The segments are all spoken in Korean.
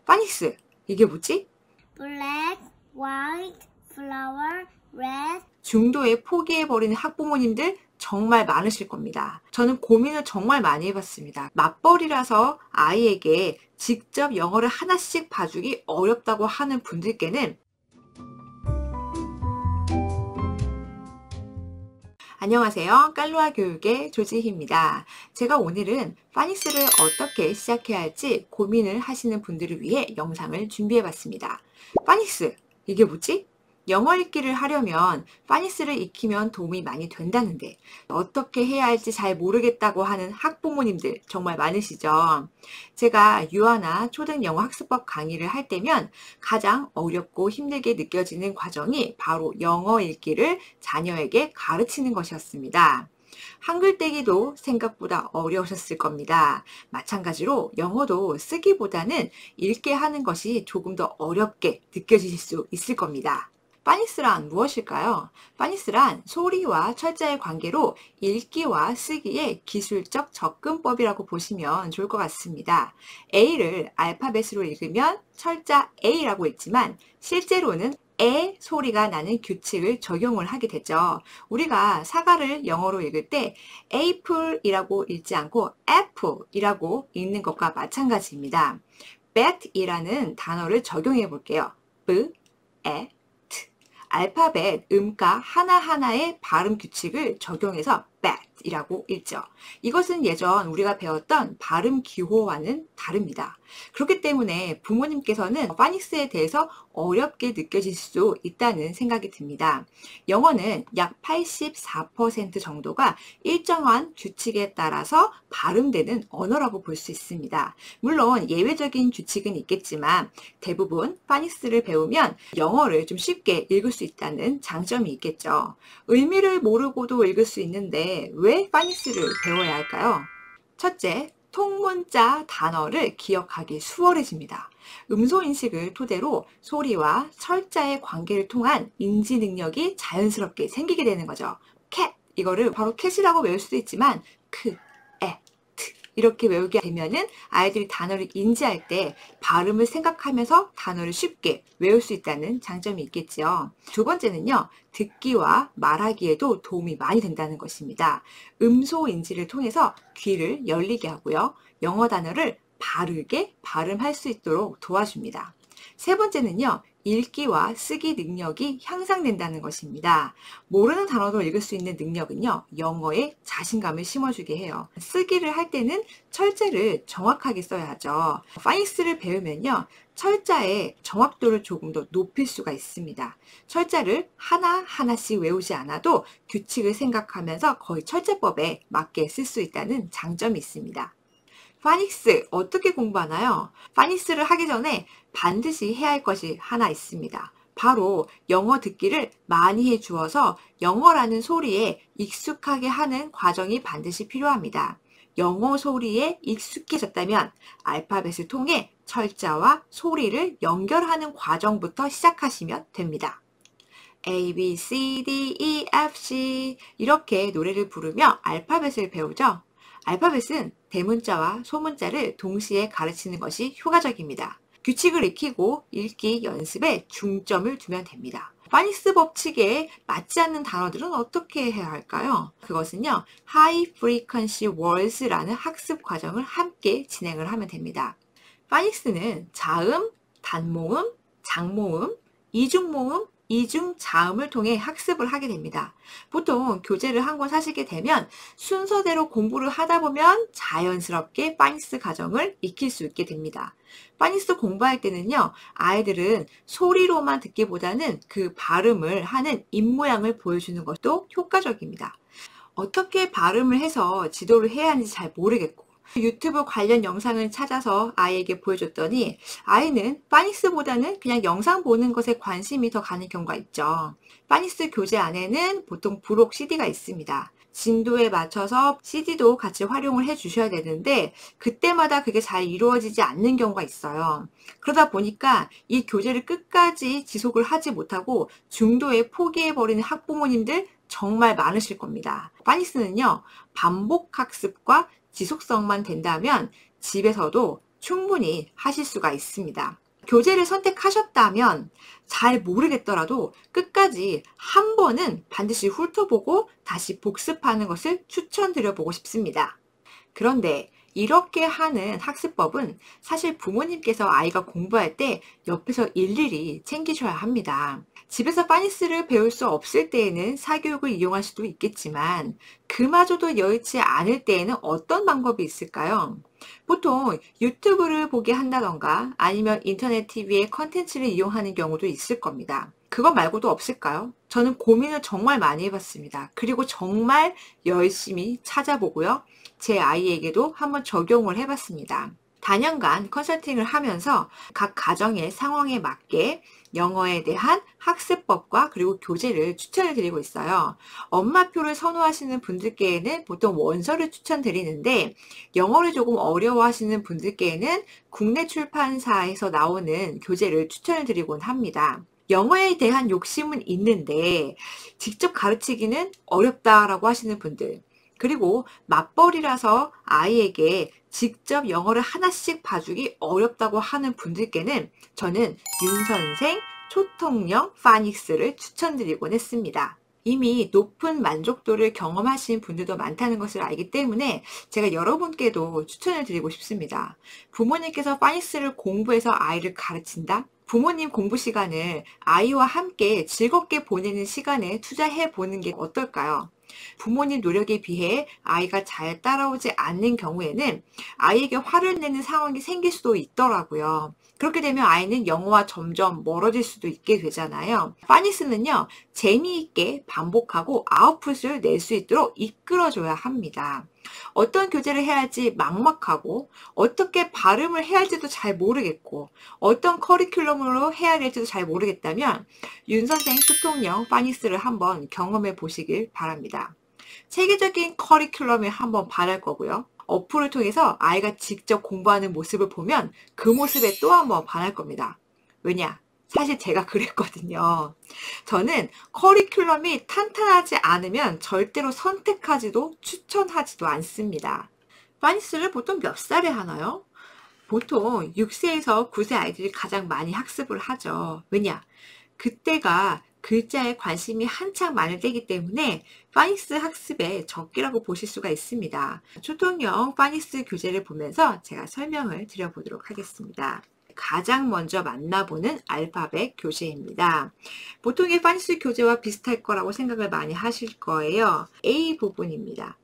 파닉스, 이게 뭐지? black, white, flower, red. 중도에 포기해버리는 학부모님들 정말 많으실 겁니다. 저는 고민을 정말 많이 해봤습니다. 맞벌이라서 아이에게 직접 영어를 하나씩 봐주기 어렵다고 하는 분들께는 안녕하세요. 깔로아 교육의 조지희입니다. 제가 오늘은 파닉스를 어떻게 시작해야 할지 고민을 하시는 분들을 위해 영상을 준비해봤습니다. 파닉스, 이게 뭐지? 영어 읽기를 하려면 파닉스를 익히면 도움이 많이 된다는데 어떻게 해야 할지 잘 모르겠다고 하는 학부모님들 정말 많으시죠? 제가 유아나 초등 영어 학습법 강의를 할 때면 가장 어렵고 힘들게 느껴지는 과정이 바로 영어 읽기를 자녀에게 가르치는 것이었습니다. 한글 떼기도 생각보다 어려우셨을 겁니다. 마찬가지로 영어도 쓰기보다는 읽게 하는 것이 조금 더 어렵게 느껴지실 수 있을 겁니다. 파닉스란 무엇일까요? 파닉스란 소리와 철자의 관계로 읽기와 쓰기의 기술적 접근법이라고 보시면 좋을 것 같습니다. A를 알파벳으로 읽으면 철자 A라고 읽지만 실제로는 에 소리가 나는 규칙을 적용을 하게 되죠. 우리가 사과를 영어로 읽을 때 apple이라고 읽지 않고 apple이라고 읽는 것과 마찬가지입니다. bat이라는 단어를 적용해 볼게요. b, e, 알파벳 음가 하나하나의 발음 규칙을 적용해서 bat이라고 읽죠. 이것은 예전 우리가 배웠던 발음 기호와는 다릅니다. 그렇기 때문에 부모님께서는 파닉스에 대해서 어렵게 느껴질 수 있다는 생각이 듭니다. 영어는 약 84% 정도가 일정한 규칙에 따라서 발음되는 언어라고 볼 수 있습니다. 물론 예외적인 규칙은 있겠지만 대부분 파닉스를 배우면 영어를 좀 쉽게 읽을 수 있다는 장점이 있겠죠. 의미를 모르고도 읽을 수 있는데 왜 파닉스를 배워야 할까요? 첫째, 통문자 단어를 기억하기 수월해집니다. 음소인식을 토대로 소리와 철자의 관계를 통한 인지 능력이 자연스럽게 생기게 되는 거죠. 캣, 이거를 바로 캣이라고 외울 수도 있지만 이렇게 외우게 되면은 아이들이 단어를 인지할 때 발음을 생각하면서 단어를 쉽게 외울 수 있다는 장점이 있겠죠. 두 번째는요, 듣기와 말하기에도 도움이 많이 된다는 것입니다. 음소 인지를 통해서 귀를 열리게 하고요, 영어 단어를 바르게 발음할 수 있도록 도와줍니다. 세 번째는요, 읽기와 쓰기 능력이 향상된다는 것입니다. 모르는 단어도 읽을 수 있는 능력은요, 영어에 자신감을 심어주게 해요. 쓰기를 할 때는 철자를 정확하게 써야 하죠. 파닉스를 배우면요, 철자의 정확도를 조금 더 높일 수가 있습니다. 철자를 하나하나씩 외우지 않아도 규칙을 생각하면서 거의 철자법에 맞게 쓸 수 있다는 장점이 있습니다. 파닉스 어떻게 공부하나요? 파닉스를 하기 전에 반드시 해야 할 것이 하나 있습니다. 바로 영어 듣기를 많이 해주어서 영어라는 소리에 익숙하게 하는 과정이 반드시 필요합니다. 영어 소리에 익숙해졌다면 알파벳을 통해 철자와 소리를 연결하는 과정부터 시작하시면 됩니다. A, B, C, D, E, F, C 이렇게 노래를 부르며 알파벳을 배우죠. 알파벳은 대문자와 소문자를 동시에 가르치는 것이 효과적입니다. 규칙을 익히고 읽기 연습에 중점을 두면 됩니다. 파닉스 법칙에 맞지 않는 단어들은 어떻게 해야 할까요? 그것은요, High Frequency Words라는 학습 과정을 함께 진행을 하면 됩니다. 파닉스는 자음, 단모음, 장모음, 이중모음, 이중자음을 통해 학습을 하게 됩니다. 보통 교재를 한 권 사시게 되면 순서대로 공부를 하다 보면 자연스럽게 파닉스 과정을 익힐 수 있게 됩니다. 파닉스 공부할 때는요, 아이들은 소리로만 듣기보다는 그 발음을 하는 입모양을 보여주는 것도 효과적입니다. 어떻게 발음을 해서 지도를 해야 하는지 잘 모르겠고 유튜브 관련 영상을 찾아서 아이에게 보여줬더니 아이는 파닉스보다는 그냥 영상 보는 것에 관심이 더 가는 경우가 있죠. 파닉스 교재 안에는 보통 부록 CD가 있습니다. 진도에 맞춰서 CD도 같이 활용을 해 주셔야 되는데 그때마다 그게 잘 이루어지지 않는 경우가 있어요. 그러다 보니까 이 교재를 끝까지 지속을 하지 못하고 중도에 포기해버리는 학부모님들 정말 많으실 겁니다. 파닉스는요, 반복 학습과 지속성만 된다면 집에서도 충분히 하실 수가 있습니다. 교재를 선택하셨다면 잘 모르겠더라도 끝까지 한 번은 반드시 훑어보고 다시 복습하는 것을 추천드려보고 싶습니다. 그런데 이렇게 하는 학습법은 사실 부모님께서 아이가 공부할 때 옆에서 일일이 챙기셔야 합니다. 집에서 파니스를 배울 수 없을 때에는 사교육을 이용할 수도 있겠지만 그마저도 여의치 않을 때에는 어떤 방법이 있을까요? 보통 유튜브를 보게 한다던가 아니면 인터넷 TV의 컨텐츠를 이용하는 경우도 있을 겁니다. 그거 말고도 없을까요? 저는 고민을 정말 많이 해봤습니다. 그리고 정말 열심히 찾아보고요. 제 아이에게도 한번 적용을 해봤습니다. 다년간 컨설팅을 하면서 각 가정의 상황에 맞게 영어에 대한 학습법과 그리고 교재를 추천을 드리고 있어요. 엄마표를 선호하시는 분들께는 보통 원서를 추천드리는데 영어를 조금 어려워하시는 분들께는 국내 출판사에서 나오는 교재를 추천을 드리곤 합니다. 영어에 대한 욕심은 있는데 직접 가르치기는 어렵다라고 하시는 분들, 그리고 맞벌이라서 아이에게 직접 영어를 하나씩 봐주기 어렵다고 하는 분들께는 저는 윤선생 초통령 파닉스를 추천드리곤 했습니다. 이미 높은 만족도를 경험하신 분들도 많다는 것을 알기 때문에 제가 여러분께도 추천을 드리고 싶습니다. 부모님께서 파닉스를 공부해서 아이를 가르친다? 부모님 공부 시간을 아이와 함께 즐겁게 보내는 시간에 투자해 보는 게 어떨까요? 부모님 노력에 비해 아이가 잘 따라오지 않는 경우에는 아이에게 화를 내는 상황이 생길 수도 있더라고요. 그렇게 되면 아이는 영어와 점점 멀어질 수도 있게 되잖아요. 파닉스는요, 재미있게 반복하고 아웃풋을 낼 수 있도록 이끌어줘야 합니다. 어떤 교재를 해야 할지 막막하고 어떻게 발음을 해야 할지도 잘 모르겠고 어떤 커리큘럼으로 해야 될지도 잘 모르겠다면 윤선생 소통형 파닉스를 한번 경험해 보시길 바랍니다. 체계적인 커리큘럼을 한번 바랄 거고요. 어플을 통해서 아이가 직접 공부하는 모습을 보면 그 모습에 또 한번 반할 겁니다. 왜냐? 사실 제가 그랬거든요. 저는 커리큘럼이 탄탄하지 않으면 절대로 선택하지도 추천하지도 않습니다. 파닉스를 보통 몇 살에 하나요? 보통 6세에서 9세 아이들이 가장 많이 학습을 하죠. 왜냐? 그때가 글자에 관심이 한창 많을 때이기 때문에 파닉스 학습의 적기라고 보실 수가 있습니다. 초통형 파닉스 교재를 보면서 제가 설명을 드려보도록 하겠습니다. 가장 먼저 만나보는 알파벳 교재입니다. 보통의 파닉스 교재와 비슷할 거라고 생각을 많이 하실 거예요. A 부분입니다.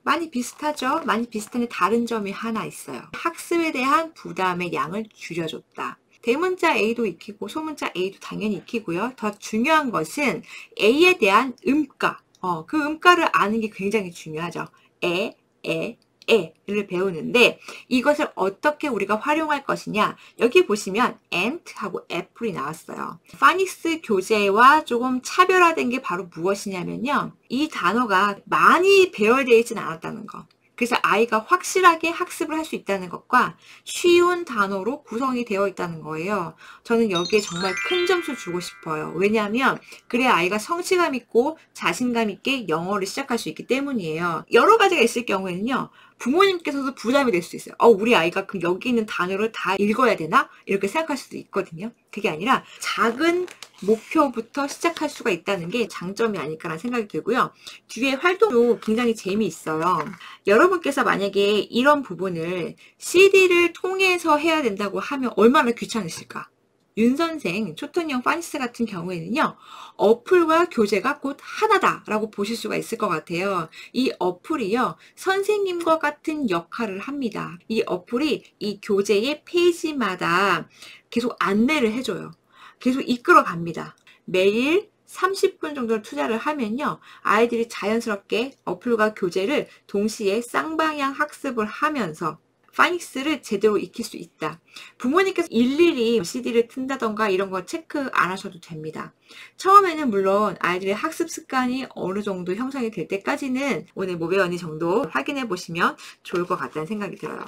많이 비슷하죠? 많이 비슷한데 다른 점이 하나 있어요. 학습에 대한 부담의 양을 줄여줬다. 대문자 A도 익히고 소문자 A도 당연히 익히고요. 더 중요한 것은 A에 대한 음가, 그 음가를 아는 게 굉장히 중요하죠. 에를 배우는데 이것을 어떻게 우리가 활용할 것이냐, 여기 보시면 ant하고 apple이 나왔어요. 파닉스 교재와 조금 차별화된 게 바로 무엇이냐면요, 이 단어가 많이 배열되어 있지는 않았다는 거. 그래서 아이가 확실하게 학습을 할 수 있다는 것과 쉬운 단어로 구성이 되어 있다는 거예요. 저는 여기에 정말 큰 점수 주고 싶어요. 왜냐하면 그래야 아이가 성취감 있고 자신감 있게 영어를 시작할 수 있기 때문이에요. 여러 가지가 있을 경우에는요, 부모님께서도 부담이 될 수 있어요. 우리 아이가 그럼 여기 있는 단어를 다 읽어야 되나? 이렇게 생각할 수도 있거든요. 그게 아니라 작은 목표부터 시작할 수가 있다는 게 장점이 아닐까라는 생각이 들고요. 뒤에 활동도 굉장히 재미있어요. 여러분께서 만약에 이런 부분을 CD를 통해서 해야 된다고 하면 얼마나 귀찮으실까? 윤선생 초통형 파닉스 같은 경우에는요, 어플과 교재가 곧 하나다라고 보실 수가 있을 것 같아요. 이 어플이요, 선생님과 같은 역할을 합니다. 이 어플이 이 교재의 페이지마다 계속 안내를 해줘요. 계속 이끌어 갑니다. 매일 30분 정도를 투자를 하면요, 아이들이 자연스럽게 어플과 교재를 동시에 쌍방향 학습을 하면서 파닉스를 제대로 익힐 수 있다. 부모님께서 일일이 CD를 튼다던가 이런 거 체크 안 하셔도 됩니다. 처음에는 물론 아이들의 학습 습관이 어느 정도 형성이 될 때까지는 오늘 모베 언니 정도 확인해 보시면 좋을 것 같다는 생각이 들어요.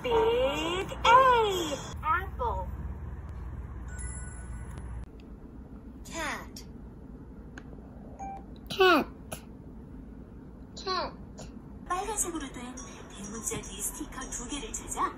Big A. Apple. Cat. Cat. Cat. 빨간색으로 된 대문자 D 스티커 2개를 찾아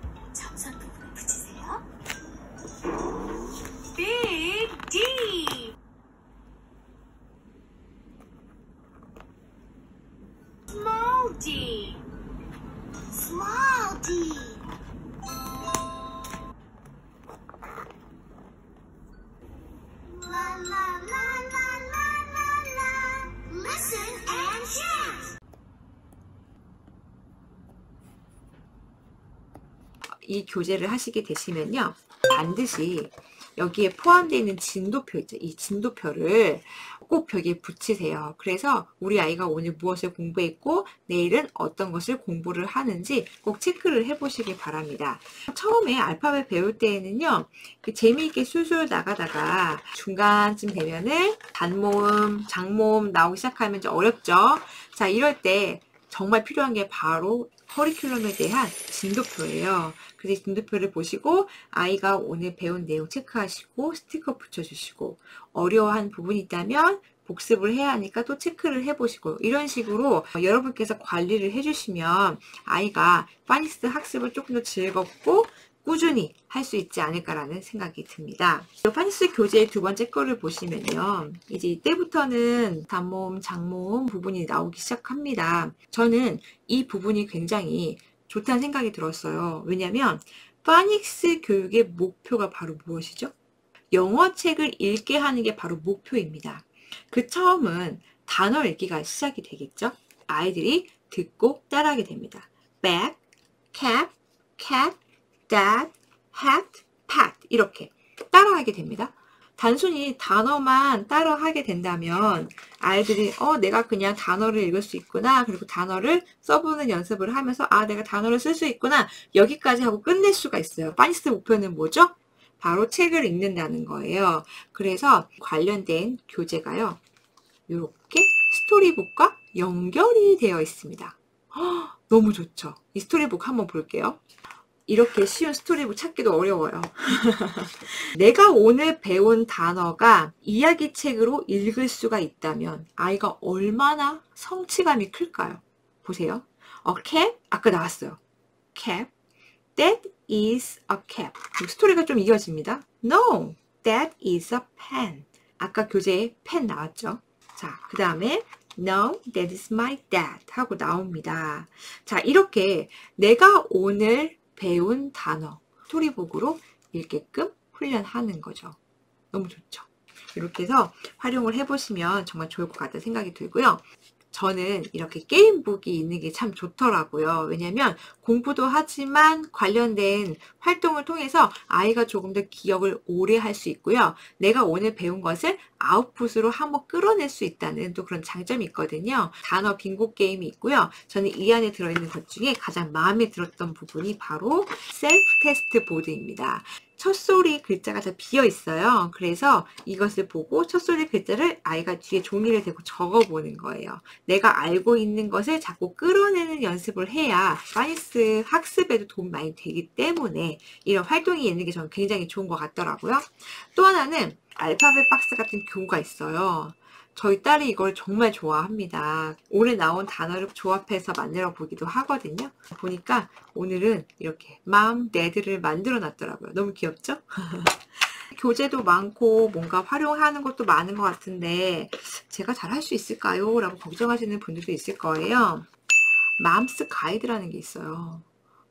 이 교재를 하시게 되시면요. 반드시 여기에 포함되어 있는 진도표 있죠. 이 진도표를 꼭 벽에 붙이세요. 그래서 우리 아이가 오늘 무엇을 공부했고 내일은 어떤 것을 공부를 하는지 꼭 체크를 해보시길 바랍니다. 처음에 알파벳 배울 때에는요. 재미있게 술술 나가다가 중간쯤 되면은 단모음, 장모음 나오기 시작하면 좀 어렵죠. 자, 이럴 때 정말 필요한 게 바로 커리큘럼에 대한 진도표예요. 그래서 진도표를 보시고 아이가 오늘 배운 내용 체크하시고 스티커 붙여주시고 어려워하는 부분이 있다면 복습을 해야 하니까 또 체크를 해보시고 이런 식으로 여러분께서 관리를 해주시면 아이가 파닉스 학습을 조금 더 즐겁고 꾸준히 할 수 있지 않을까라는 생각이 듭니다. 파닉스 교재의 두 번째 거를 보시면요. 이제 이때부터는 단모음, 장모음 부분이 나오기 시작합니다. 저는 이 부분이 굉장히 좋다는 생각이 들었어요. 왜냐하면 파닉스 교육의 목표가 바로 무엇이죠? 영어 책을 읽게 하는 게 바로 목표입니다. 그 처음은 단어 읽기가 시작이 되겠죠? 아이들이 듣고 따라하게 됩니다. bag, cap, cat, dad, hat, pat 이렇게 따라하게 됩니다. 단순히 단어만 따라하게 된다면 아이들이 내가 그냥 단어를 읽을 수 있구나. 그리고 단어를 써보는 연습을 하면서 내가 단어를 쓸 수 있구나. 여기까지 하고 끝낼 수가 있어요. 파닉스 목표는 뭐죠? 바로 책을 읽는다는 거예요. 그래서 관련된 교재가요. 이렇게 스토리북과 연결이 되어 있습니다. 너무 좋죠? 이 스토리북 한번 볼게요. 이렇게 쉬운 스토리북 찾기도 어려워요. 내가 오늘 배운 단어가 이야기책으로 읽을 수가 있다면 아이가 얼마나 성취감이 클까요? 보세요. cap, 아까 나왔어요. cap, that is a cap. 스토리가 좀 이어집니다. No, that is a pen. 아까 교재에 펜 나왔죠? 자, 그 다음에 No, that is my dad 하고 나옵니다. 자, 이렇게 내가 오늘 배운 단어 스토리북으로 읽게끔 훈련하는 거죠. 너무 좋죠. 이렇게 해서 활용을 해보시면 정말 좋을 것 같다는 생각이 들고요. 저는 이렇게 게임북이 있는 게 참 좋더라고요. 왜냐면 공부도 하지만 관련된 활동을 통해서 아이가 조금 더 기억을 오래 할 수 있고요. 내가 오늘 배운 것을 아웃풋으로 한번 끌어낼 수 있다는 또 그런 장점이 있거든요. 단어 빙고 게임이 있고요. 저는 이 안에 들어있는 것 중에 가장 마음에 들었던 부분이 바로 셀프 테스트 보드입니다. 첫소리 글자가 다 비어 있어요. 그래서 이것을 보고 첫소리 글자를 아이가 뒤에 종이를 대고 적어보는 거예요. 내가 알고 있는 것을 자꾸 끌어내는 연습을 해야 파닉스 학습에도 도움이 많이 되기 때문에 이런 활동이 있는 게 저는 굉장히 좋은 것 같더라고요. 또 하나는 알파벳 박스 같은 교구가 있어요. 저희 딸이 이걸 정말 좋아합니다. 오늘 나온 단어를 조합해서 만들어 보기도 하거든요. 보니까 오늘은 이렇게 mom, dad를 만들어 놨더라고요. 너무 귀엽죠? 교재도 많고 뭔가 활용하는 것도 많은 것 같은데 제가 잘 할 수 있을까요? 라고 걱정하시는 분들도 있을 거예요. 맘스 가이드라는 게 있어요.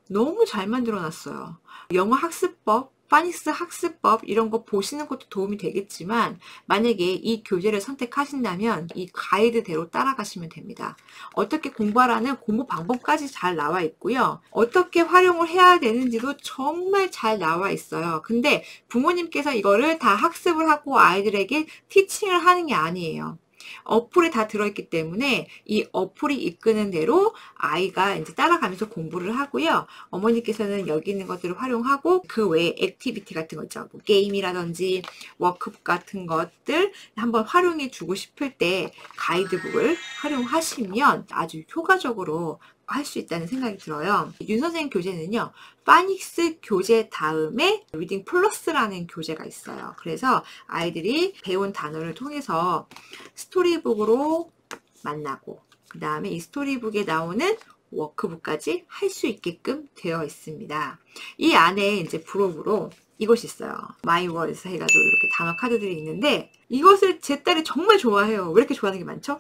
너무 잘 만들어 놨어요. 영어 학습법, 파닉스 학습법 이런 거 보시는 것도 도움이 되겠지만 만약에 이 교재를 선택하신다면 이 가이드대로 따라가시면 됩니다. 어떻게 공부하라는 공부 방법까지 잘 나와 있고요. 어떻게 활용을 해야 되는지도 정말 잘 나와 있어요. 근데 부모님께서 이거를 다 학습을 하고 아이들에게 티칭을 하는 게 아니에요. 어플에 다 들어있기 때문에 이 어플이 이끄는 대로 아이가 이제 따라가면서 공부를 하고요. 어머니께서는 여기 있는 것들을 활용하고 그 외에 액티비티 같은 거 있죠. 뭐 게임이라든지 워크북 같은 것들 한번 활용해 주고 싶을 때 가이드북을 활용하시면 아주 효과적으로 할 수 있다는 생각이 들어요. 윤 선생님 교재는요. 파닉스 교재 다음에 리딩 플러스라는 교재가 있어요. 그래서 아이들이 배운 단어를 통해서 스토리북으로 만나고 그 다음에 이 스토리북에 나오는 워크북까지 할 수 있게끔 되어 있습니다. 이 안에 이제 부록으로 이것이 있어요. My Words 해가지고 이렇게 단어 카드들이 있는데 이것을 제 딸이 정말 좋아해요. 왜 이렇게 좋아하는 게 많죠?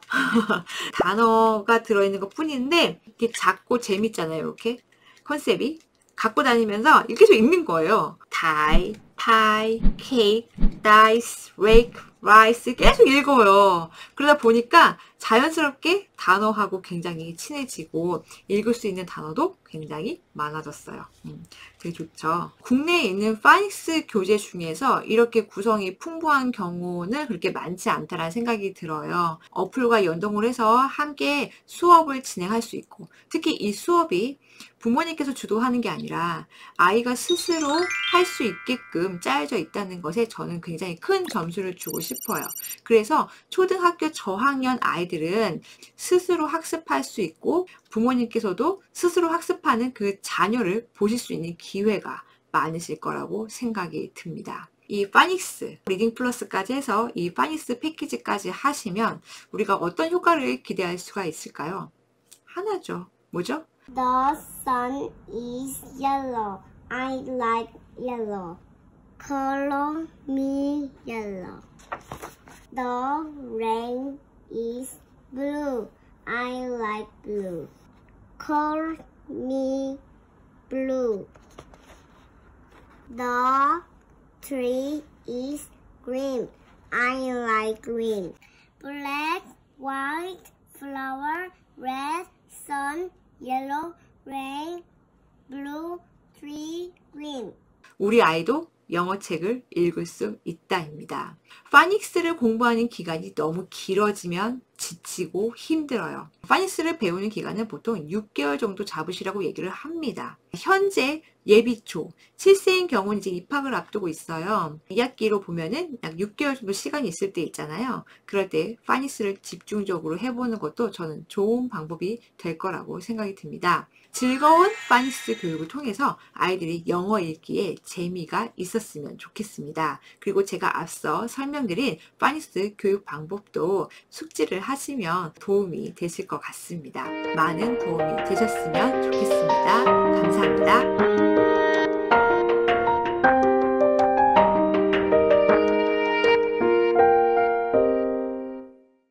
단어가 들어있는 것 뿐인데 이렇게 작고 재밌잖아요. 이렇게 컨셉이 갖고 다니면서 이렇게 계속 읽는 거예요. tie, pie, cake, dice, rake, rice 계속 읽어요. 그러다 보니까 자연스럽게 단어하고 굉장히 친해지고 읽을 수 있는 단어도 굉장히 많아졌어요. 되게 좋죠. 국내에 있는 파닉스 교재 중에서 이렇게 구성이 풍부한 경우는 그렇게 많지 않다라는 생각이 들어요. 어플과 연동을 해서 함께 수업을 진행할 수 있고, 특히 이 수업이 부모님께서 주도하는 게 아니라 아이가 스스로 할 수 있게끔 짜여져 있다는 것에 저는 굉장히 큰 점수를 주고 싶어요. 그래서 초등학교 저학년 아이들은 스스로 학습할 수 있고 부모님께서도 스스로 학습하는 그 자녀를 보실 수 있는 기회가 많으실 거라고 생각이 듭니다. 이 파닉스 리딩 플러스까지 해서 이 파닉스 패키지까지 하시면 우리가 어떤 효과를 기대할 수가 있을까요? 하나죠. 뭐죠? The sun is yellow. I like yellow. Color me yellow. The rain is blue. I like blue. Call me blue. The tree is green. I like green. Black, white, flower, red, sun, yellow, rain, blue, tree, green. 우리 아이도 영어 책을 읽을 수 있다입니다. 파닉스를 공부하는 기간이 너무 길어지면 지치고 힘들어요. 파닉스를 배우는 기간은 보통 6개월 정도 잡으시라고 얘기를 합니다. 현재 예비초 7세인 경우는 이제 입학을 앞두고 있어요. 2학기로 보면은 약 6개월 정도 시간이 있을 때 있잖아요. 그럴 때 파닉스를 집중적으로 해보는 것도 저는 좋은 방법이 될 거라고 생각이 듭니다. 즐거운 파닉스 교육을 통해서 아이들이 영어 읽기에 재미가 있었으면 좋겠습니다. 그리고 제가 앞서 설명드린 파닉스 교육 방법도 숙지를 하시면 도움이 되실 것 같습니다. 많은 도움이 되셨으면 좋겠습니다. 감사합니다.